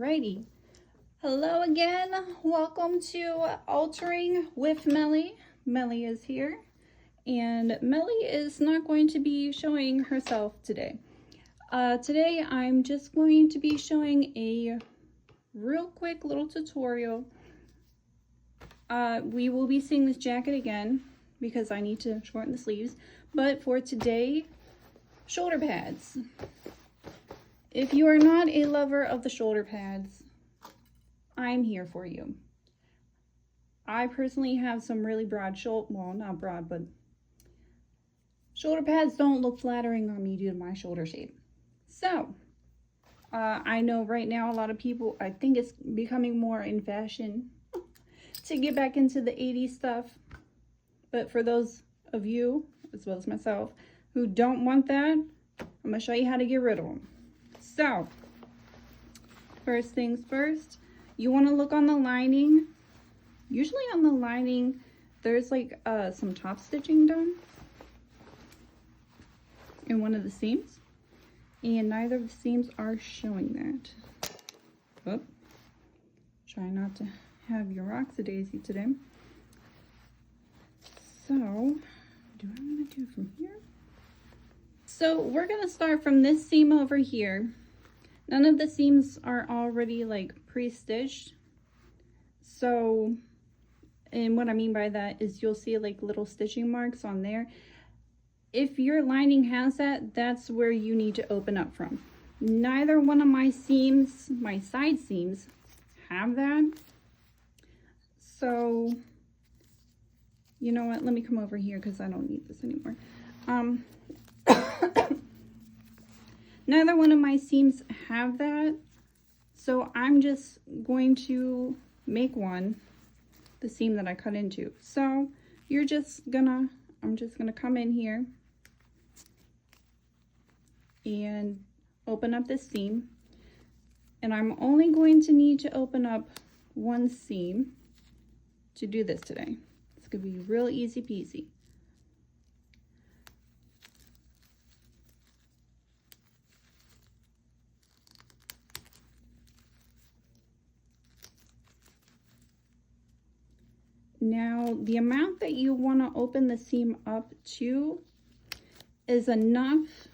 Alrighty. Hello again. Welcome to Altering with Melly. Melly is here, and Melly is not going to be showing herself today. Today I'm just going to be showing a real quick little tutorial. We will be seeing this jacket again because I need to shorten the sleeves, but for today, shoulder pads. If you are not a lover of the shoulder pads, I'm here for you. I personally have some really broad shoulder, well, not broad, but shoulder pads don't look flattering on me due to my shoulder shape. So, I know right now a lot of people, I think it's becoming more in fashion to get back into the 80s stuff. But for those of you, as well as myself, who don't want that, I'm going to show you how to get rid of them. So, first things first, you want to look on the lining. Usually on the lining, there's like some top stitching done in one of the seams. And neither of the seams are showing that. Oh, try not to have your oxidaisy today. So, what do I want to do from here? So we're going to start from this seam over here. None of the seams are already like pre-stitched. So, and what I mean by that is you'll see like little stitching marks on there. If your lining has that, that's where you need to open up from. Neither one of my seams, my side seams, have that. So, you know what? Let me come over here because I don't need this anymore. Neither one of my seams have that, so I'm just going to make one, the seam that I cut into. So I'm just gonna come in here and open up this seam, and I'm only going to need to open up one seam to do this today. It's gonna be real easy peasy. Now, the amount that you want to open the seam up to is enough.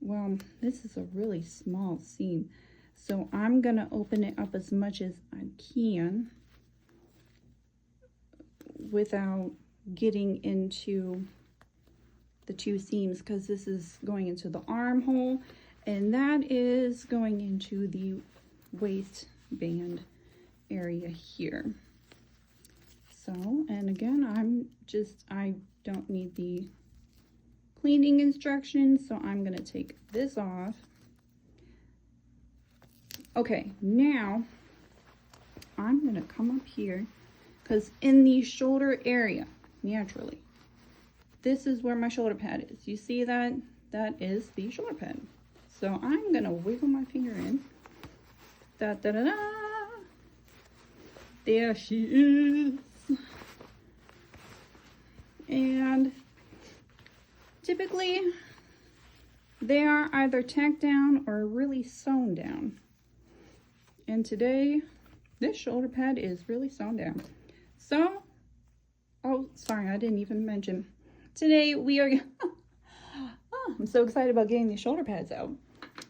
Well, this is a really small seam, so I'm going to open it up as much as I can without getting into the two seams, because this is going into the armhole and that is going into the waistband area here. So, and again, I don't need the cleaning instructions, so I'm going to take this off. Okay, now I'm going to come up here, because in the shoulder area, naturally, this is where my shoulder pad is. You see that? That is the shoulder pad. So I'm going to wiggle my finger in. Da da da da! There she is. And typically they are either tacked down or really sewn down. And today this shoulder pad is really sewn down. So, oh, sorry, I didn't even mention. Today we are, oh, I'm so excited about getting these shoulder pads out.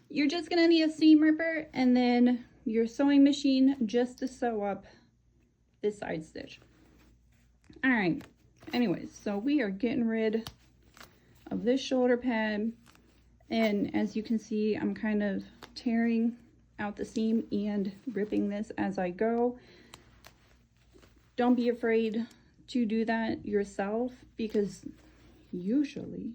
You're just gonna need a seam ripper and then your sewing machine just to sew up this side stitch. All right. Anyways, so we are getting rid of this shoulder pad, and as you can see, I'm kind of tearing out the seam and ripping this as I go. Don't be afraid to do that yourself, because usually,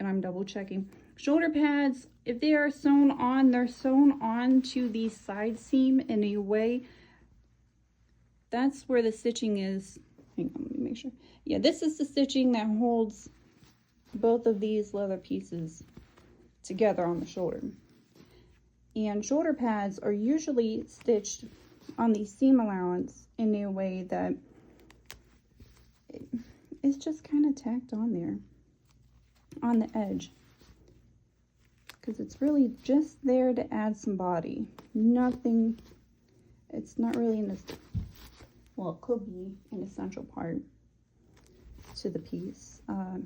and I'm double checking, shoulder pads, if they are sewn on, they're sewn on to the side seam in a way. That's where the stitching is. Hang on, let me make sure. Yeah, this is the stitching that holds both of these leather pieces together on the shoulder. And shoulder pads are usually stitched on the seam allowance in a way that it's just kind of tacked on there on the edge. because it's really just there to add some body. Nothing, it's not really well, it could be an essential part to the piece. All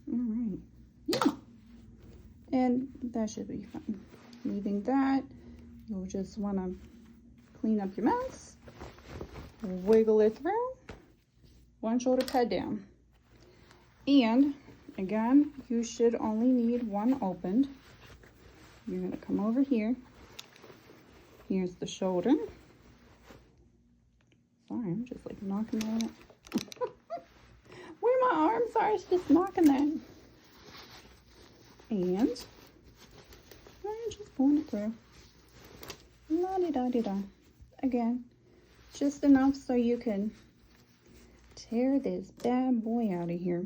right, yeah, and that should be fine. Leaving that, you'll just want to clean up your mess, wiggle it through, one shoulder pad down. And again, you should only need one opened. You're going to come over here. Here's the shoulder. Sorry, I'm just like knocking that. Where my arms are, it's just knocking that. And I'm just pulling it through. La-di-da-di-da. Again, just enough so you can tear this bad boy out of here.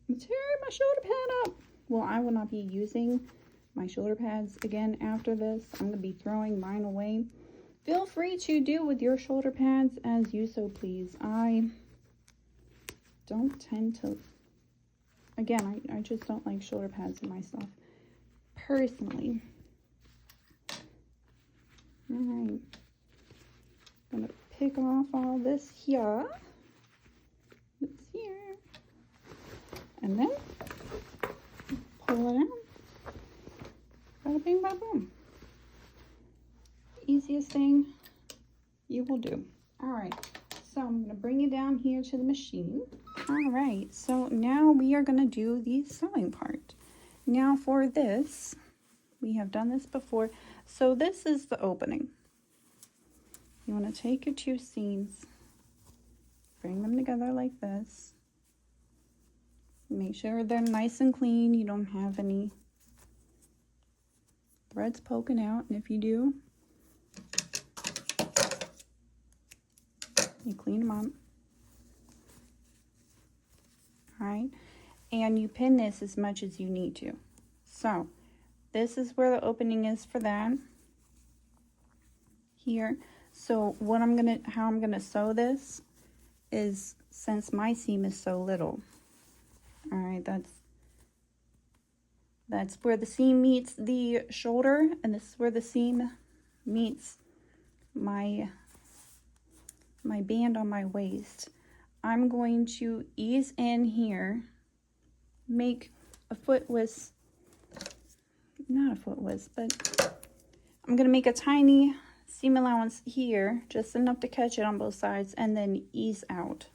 I'm tearing my shoulder pad up. Well, I will not be using my shoulder pads again after this. I'm going to be throwing mine away. Feel free to do with your shoulder pads as you so please. I don't tend to, again, I just don't like shoulder pads in my stuff personally. All right, I'm going to pick off all this here. And then pull it out. Bada bing, bada boom. Easiest thing you will do. All right, so I'm going to bring you down here to the machine. All right, so now we are going to do the sewing part. Now for this, we have done this before. So this is the opening. You want to take your two seams, bring them together like this. Make sure they're nice and clean. You don't have any threads poking out. And if you do, you clean them up. All right. And you pin this as much as you need to. So this is where the opening is for that. Here. So what how I'm gonna sew this is, since my seam is so little. All right, that's where the seam meets the shoulder, and this is where the seam meets my band on my waist. I'm going to ease in here, make a foot width, not a foot width, but I'm going to make a tiny seam allowance here, just enough to catch it on both sides, and then ease out.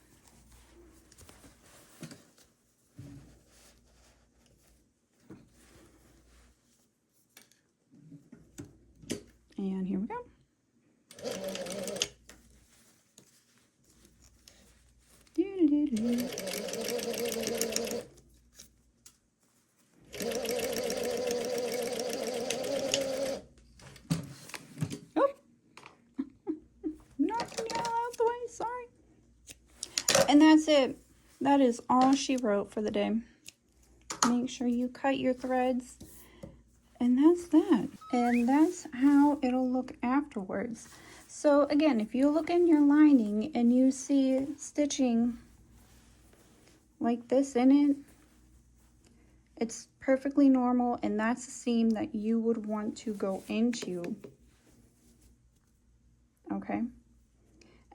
And here we go. Oh, knocking you all out the way, sorry. And that's it. That is all she wrote for the day. Make sure you cut your threads. And that's that. And that's how it'll look afterwards. So again, if you look in your lining and you see stitching like this in it, it's perfectly normal, and that's the seam that you would want to go into. Okay?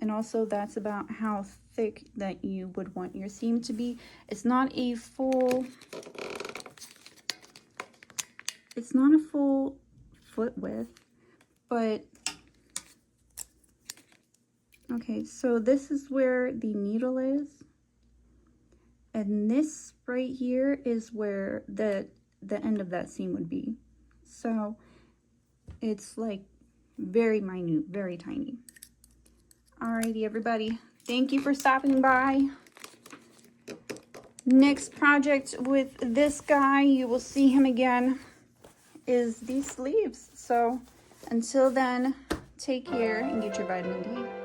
And also that's about how thick that you would want your seam to be. It's not a full foot width, but okay, so this is where the needle is, and this right here is where the end of that seam would be. So it's like very minute, very tiny. Alrighty, everybody, thank you for stopping by. Next project with this guy, you will see him again is these sleeves. So until then, take care and get your vitamin D.